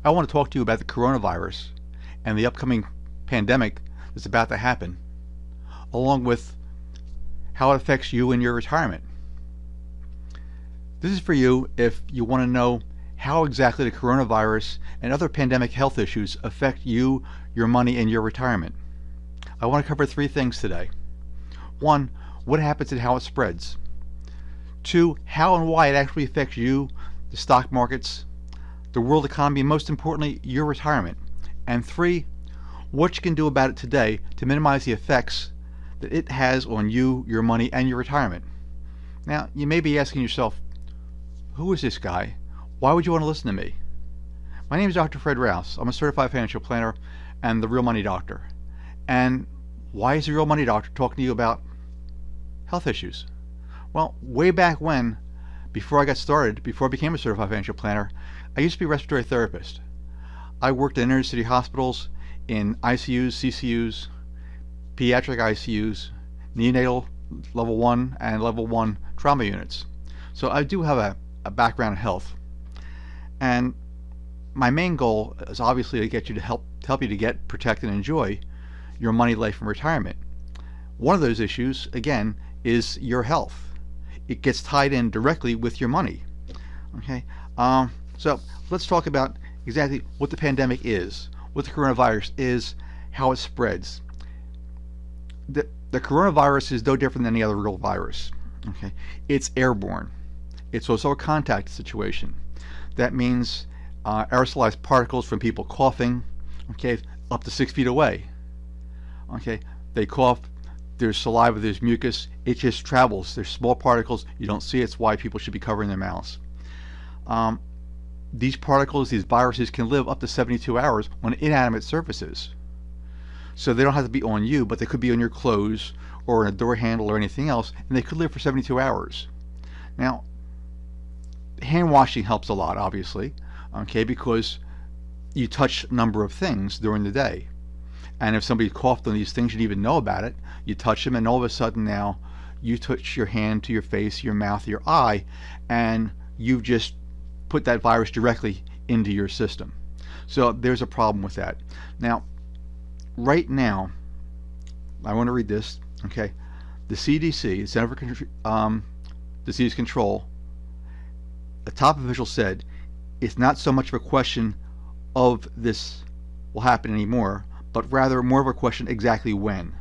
I want to talk to you about the coronavirus and the upcoming pandemic that's about to happen, along with how it affects you in your retirement. This is for you if you want to know how exactly the coronavirus and other pandemic health issues affect you, your money, and your retirement. I want to cover three things today. One, what happens and how it spreads. Two, how and why it actually affects you, the stock markets, the world economy, and most importantly, your retirement. And three, what you can do about it today to minimize the effects that it has on you, your money, and your retirement. Now, you may be asking yourself, who is this guy? Why would you want to listen to me? My name is Dr. Fred Rouse. I'm a certified financial planner and the Real Money Doctor. And why is the Real Money Doctor talking to you about health issues? Well, way back when, before I got started, before I became a certified financial planner, I used to be a respiratory therapist. I worked in inner city hospitals, in ICUs, CCUs, pediatric ICUs, neonatal level 1 and level 1 trauma units. So I do have a background in health. And my main goal is obviously to get you to help you to get, protect, and enjoy your money, life, and retirement. One of those issues, again, is your health. It gets tied in directly with your money. Okay, so let's talk about exactly what the pandemic is, what the coronavirus is, how it spreads. The coronavirus is no different than any other real virus. Okay, it's airborne. It's also a contact situation. That means aerosolized particles from people coughing, okay, up to 6 feet away. Okay, they cough, there's saliva, there's mucus, it just travels. There's small particles, you don't see it. It's why people should be covering their mouths. These particles, these viruses, can live up to 72 hours on inanimate surfaces. So they don't have to be on you, but they could be on your clothes or on a door handle or anything else, and they could live for 72 hours. Now, hand washing helps a lot, obviously, okay, because you touch a number of things during the day. And if somebody coughed on these things, you didn't even know about it. You touch them, and all of a sudden now you touch your hand to your face, your mouth, your eye, and you've just put that virus directly into your system. So there's a problem with that. Now, right now, I want to read this, okay? The CDC, the Center for Disease Control, the top official said it's not so much of a question of this will happen anymore, but rather more of a question exactly when.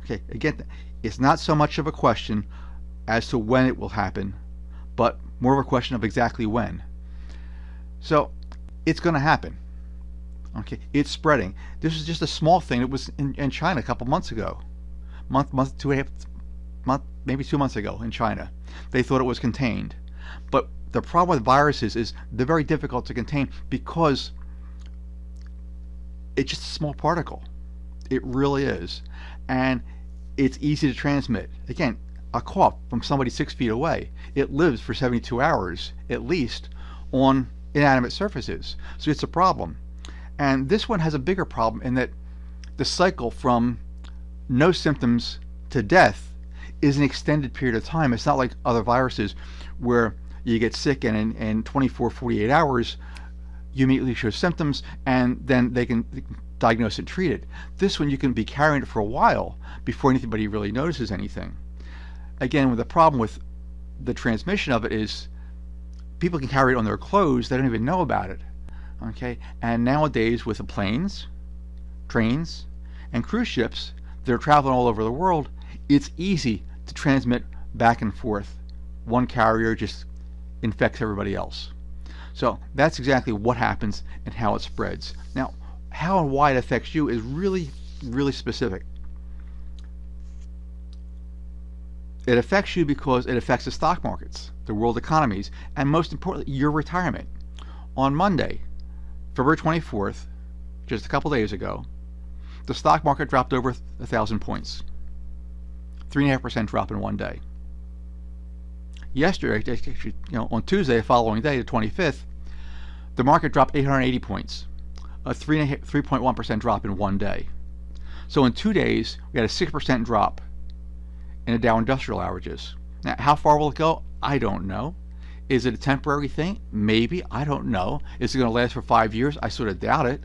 Okay, again, it's not so much of a question as to when it will happen, but more of a question of exactly when. So it's going to happen. Okay, it's spreading. This is just a small thing. It was in China a couple months ago, maybe 2 months ago in China. They thought it was contained, but the problem with viruses is they're very difficult to contain because it's just a small particle. It really is. And it's easy to transmit. Again, a cough from somebody 6 feet away, it lives for 72 hours at least on inanimate surfaces. So it's a problem. And this one has a bigger problem in that the cycle from no symptoms to death is an extended period of time. It's not like other viruses where you get sick and in 24, 48 hours you immediately show symptoms and then they can diagnose and treat it. This one you can be carrying it for a while before anybody really notices anything. Again, the problem with the transmission of it is people can carry it on their clothes, they don't even know about it. Okay, and nowadays with the planes, trains, and cruise ships that are traveling all over the world, it's easy to transmit back and forth. One carrier just infects everybody else. So that's exactly what happens and how it spreads. Now, how and why it affects you is really, really specific. It affects you because it affects the stock markets, the world economies, and most importantly, your retirement. On Monday, February 24th, just a couple days ago, the stock market dropped over 1,000 points. 3.5% drop in one day. Yesterday, on Tuesday, the following day, the 25th, the market dropped 880 points, a 3.1% drop in one day. So in 2 days, we had a 6% drop in the Dow Industrial Averages. Now, how far will it go? I don't know. Is it a temporary thing? Maybe. I don't know. Is it going to last for 5 years? I sort of doubt it.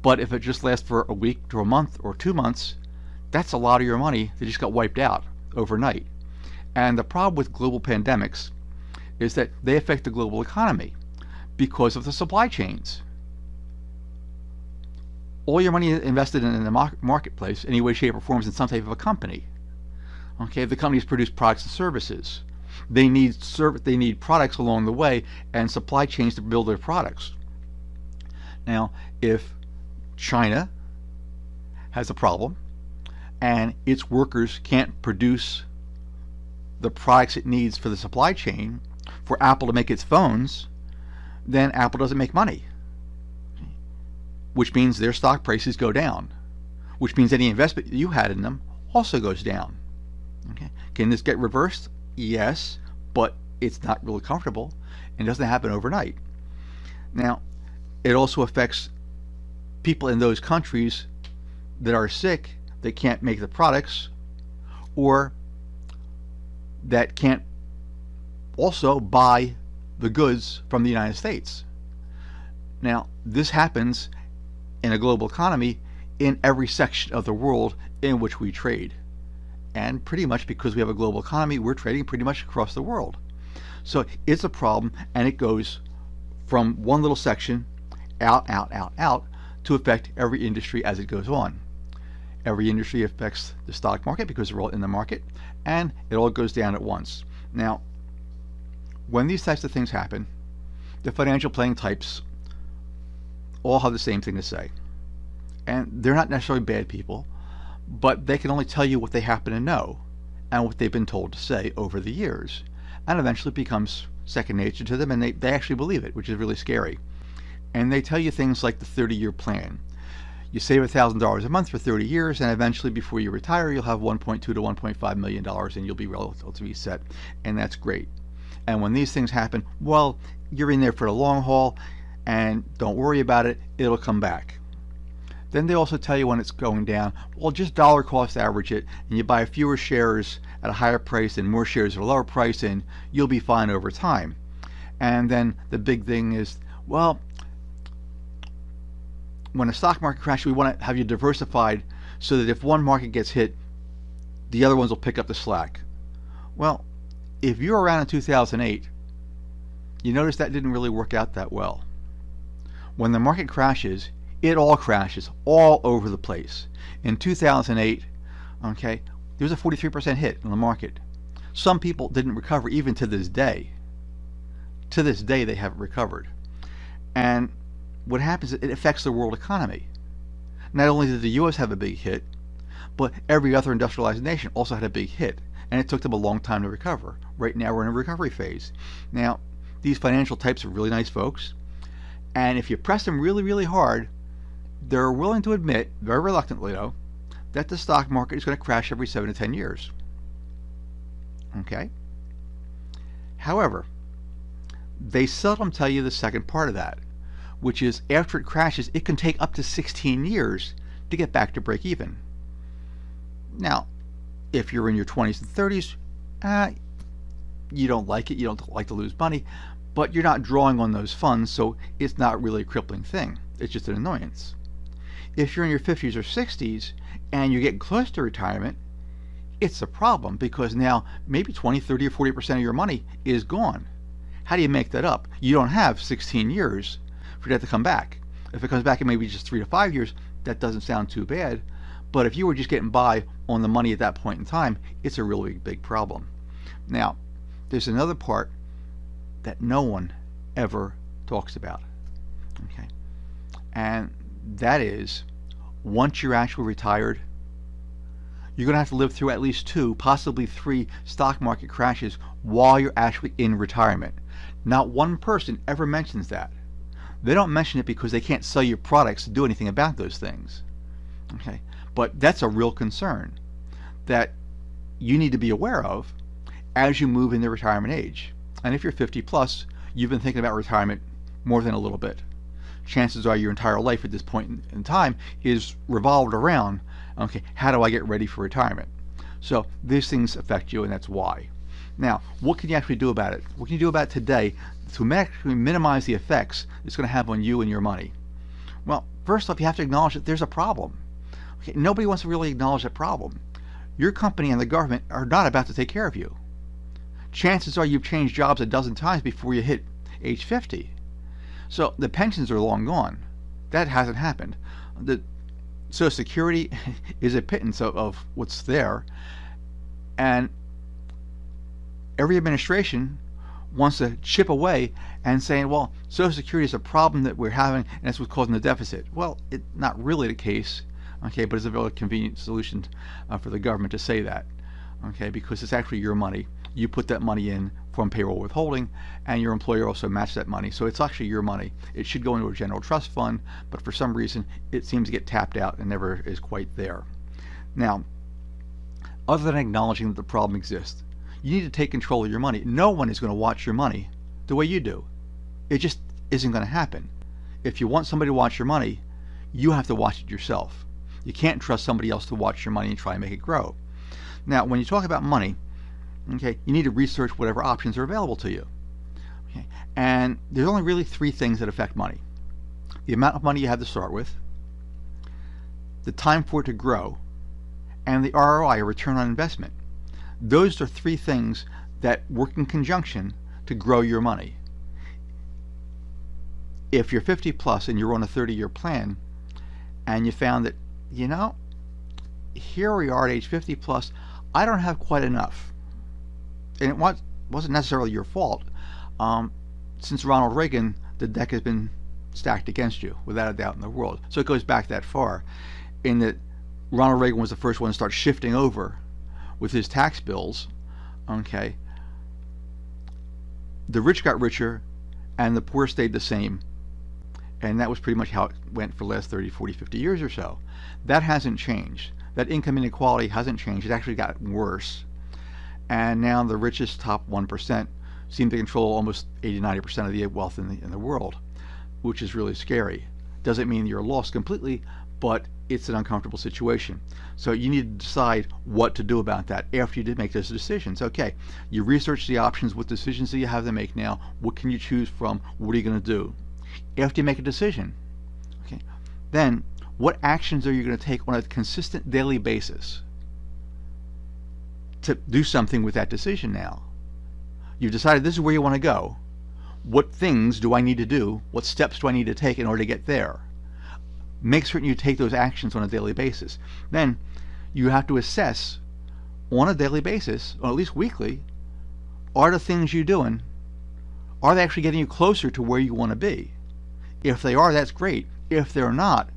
But if it just lasts for a week to a month or 2 months, that's a lot of your money that just got wiped out overnight. And the problem with global pandemics is that they affect the global economy because of the supply chains. All your money invested in the marketplace, any way, shape, or form, is in some type of a company. Okay, the companies produce products and services. They need products along the way and supply chains to build their products. Now, if China has a problem and its workers can't produce the products it needs for the supply chain for Apple to make its phones, then Apple doesn't make money, which means their stock prices go down, which means any investment you had in them also goes down. Okay. Can this get reversed? Yes, but it's not really comfortable and doesn't happen overnight. Now, it also affects people in those countries that are sick, that can't make the products, or that can't also buy the goods from the United States. Now, this happens in a global economy in every section of the world in which we trade. And pretty much because we have a global economy, we're trading pretty much across the world. So it's a problem, and it goes from one little section out to affect every industry as it goes on. Every industry affects the stock market because we're all in the market, and it all goes down at once. Now, when these types of things happen, the financial planning types all have the same thing to say. And they're not necessarily bad people, but they can only tell you what they happen to know and what they've been told to say over the years. And eventually it becomes second nature to them, and they actually believe it, which is really scary. And they tell you things like the 30-year plan. You save $1,000 a month for 30 years, and eventually before you retire, you'll have $1.2 to $1.5 million, and you'll be relatively set, and that's great. And when these things happen, well, you're in there for the long haul, and don't worry about it, it'll come back. Then they also tell you when it's going down, well, just dollar cost average it, and you buy fewer shares at a higher price and more shares at a lower price, and you'll be fine over time. And then the big thing is, well, when a stock market crashes, we want to have you diversified so that if one market gets hit, the other ones will pick up the slack. Well, if you're around in 2008, you notice that didn't really work out that well. When the market crashes, it all crashes all over the place. In 2008, okay, there was a 43% hit in the market. Some people didn't recover even to this day. To this day, they haven't recovered. And what happens is it affects the world economy. Not only did the U.S. have a big hit, but every other industrialized nation also had a big hit, and it took them a long time to recover. Right now we're in a recovery phase. Now, these financial types are really nice folks, and if you press them really, really hard, they're willing to admit, very reluctantly though, that the stock market is going to crash every 7 to 10 years. Okay? However, they seldom tell you the second part of that, which is after it crashes, it can take up to 16 years to get back to break even. Now, if you're in your 20s and 30s, you don't like it, you don't like to lose money, but you're not drawing on those funds, so it's not really a crippling thing. It's just an annoyance. If you're in your 50s or 60s and you're getting close to retirement, it's a problem because now maybe 20, 30, or 40% of your money is gone. How do you make that up? You don't have 16 years for that to come back. If it comes back in maybe just 3 to 5 years, that doesn't sound too bad. But if you were just getting by on the money at that point in time, it's a really big problem. Now, there's another part that no one ever talks about. Okay, and that is, once you're actually retired, you're going to have to live through at least 2, possibly 3 stock market crashes while you're actually in retirement. Not one person ever mentions that. They don't mention it because they can't sell your products to do anything about those things. Okay, but that's a real concern that you need to be aware of as you move into retirement age. And if you're 50 plus, you've been thinking about retirement more than a little bit. Chances are your entire life at this point in time is revolved around, okay, how do I get ready for retirement? So these things affect you, and that's why. Now, what can you actually do about it? What can you do about it today to actually minimize the effects it's going to have on you and your money? Well, first off, you have to acknowledge that there's a problem. Okay, nobody wants to really acknowledge that problem. Your company and the government are not about to take care of you. Chances are you've changed jobs a dozen times before you hit age 50. So the pensions are long gone. That hasn't happened. The Social Security is a pittance of what's there, and every administration wants to chip away and saying, well, Social Security is a problem that we're having, and that's what's causing the deficit. Well, it's not really the case, okay, but it's a very convenient solution for the government to say that, okay, because it's actually your money. You put that money in from payroll withholding, and your employer also matches that money. So it's actually your money. It should go into a general trust fund, but for some reason, it seems to get tapped out and never is quite there. Now, other than acknowledging that the problem exists, you need to take control of your money. No one is going to watch your money the way you do. It just isn't going to happen. If you want somebody to watch your money, you have to watch it yourself. You can't trust somebody else to watch your money and try and make it grow. Now, when you talk about money, okay, you need to research whatever options are available to you. Okay, and there's only really three things that affect money: the amount of money you have to start with, the time for it to grow, and the ROI, or return on investment. Those are three things that work in conjunction to grow your money. If you're 50 plus and you're on a 30-year plan, and you found that, you know, here we are at age 50 plus, I don't have quite enough. And it wasn't necessarily your fault. Since Ronald Reagan, the deck has been stacked against you, without a doubt in the world. So it goes back that far, in that Ronald Reagan was the first one to start shifting over with his tax bills. Okay, the rich got richer and the poor stayed the same, and that was pretty much how it went for the last 30, 40, 50 years or so. That hasn't changed. That income inequality hasn't changed. It actually got worse, and now the richest top 1% seem to control almost 80-90% of the wealth in the world, which is really scary. Doesn't mean you're lost completely, but it's an uncomfortable situation. So you need to decide what to do about that after you did make those decisions. Okay, you research the options. What decisions do you have to make now? What can you choose from? What are you going to do? After you make a decision, okay, then what actions are you going to take on a consistent daily basis to do something with that decision now? You've decided this is where you want to go. What things do I need to do? What steps do I need to take in order to get there? Make certain you take those actions on a daily basis. Then you have to assess on a daily basis, or at least weekly, are the things you're doing, are they actually getting you closer to where you want to be? If they are, that's great. If they're not,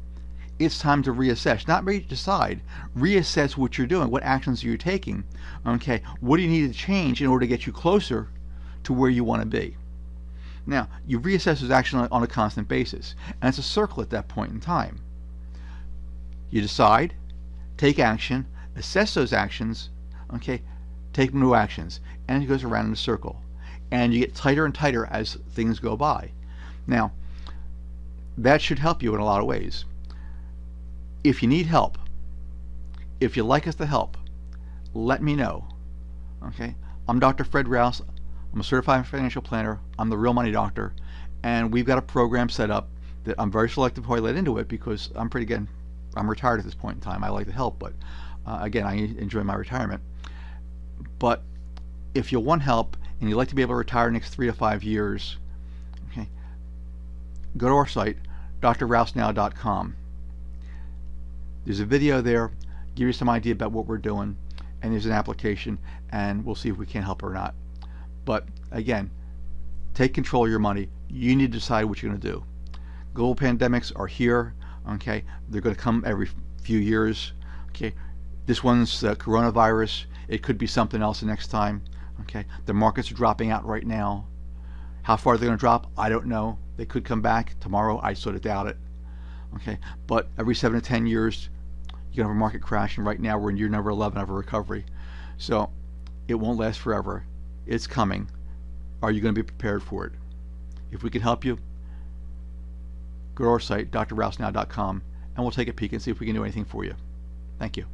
it's time to reassess. Not decide, reassess what you're doing, what actions are you taking, okay, what do you need to change in order to get you closer to where you want to be? Now, you reassess those actions on a constant basis, and it's a circle at that point in time. You decide, take action, assess those actions, okay, take new actions, and it goes around in a circle. And you get tighter and tighter as things go by. Now, that should help you in a lot of ways. If you need help, if you'd like us to help, let me know. Okay, I'm Dr. Fred Rouse. I'm a certified financial planner. I'm the Real Money Doctor, and we've got a program set up that I'm very selective how I let into it, because I'm retired at this point in time. I like to help, but again, I enjoy my retirement. But if you want help and you'd like to be able to retire next 3 to 5 years, okay, go to our site, drrousenow.com. There's a video there, give you some idea about what we're doing, and there's an application, and we'll see if we can help or not. But again, take control of your money. You need to decide what you're going to do. Global pandemics are here. Okay, they're going to come every few years. Okay, this one's coronavirus. It could be something else the next time. Okay, the markets are dropping out right now. How far they're going to drop, I don't know. They could come back tomorrow. I sort of doubt it. Okay, but every 7 to 10 years, you're going to have a market crash, and right now we're in year number 11 of a recovery. So it won't last forever. It's coming. Are you going to be prepared for it? If we can help you, go to our site, drrousenow.com, and we'll take a peek and see if we can do anything for you. Thank you.